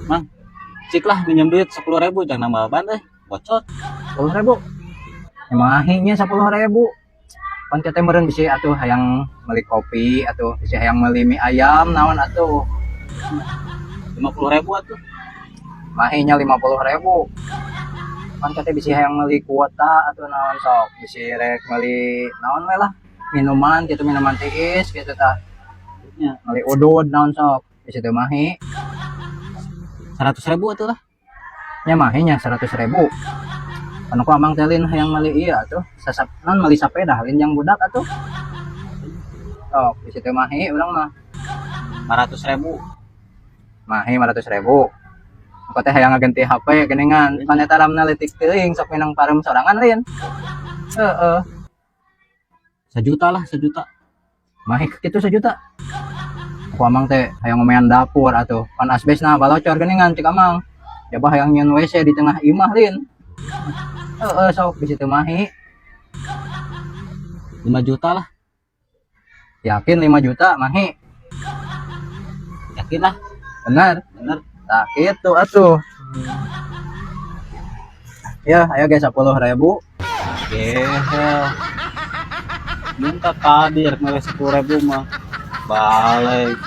Mang, cik lah minjem duit 10.000 jangan nambah ban bocot. 10.000 emang akhirnya 10.000 kan kita meren bisa atuh hayang beli kopi atau bisa hayang beli mie ayam naon atuh 50.000 tuh. mahinya 50.000 kan kita bisa hayang beli kuota atau naon sok bisa rek beli naon we lah minuman gitu minuman tiis gitu tah Ya, beli udud naon sok bisa tuh mahi 100.000 tuh lah. nya mahinya 100.000 anu ku amang telin hayang beli iya tuh sasap non beli sepeda linjang budak atuh sok bisa tuh mahi urang mah 500.000. mahi 500.000 kau teh hayang ganti HP geningan pan eta lamna leutik teuing sok minang parem sorangan lain heeh 1 juta lah, 1 juta. mahi kitu 1 juta aku amang teh hayang ngomean dapur atuh pan asbesna balocor geningan cik amang coba hayang nyeun WC di tengah imah lin heeh sok di situ mahi 5 juta lah. yakin 5 juta mahi Yakin lah. bener Bener. tak gitu atuh ya ayo guys 10.000 Oke. Minta tadi rek 10.000 mah. Balik.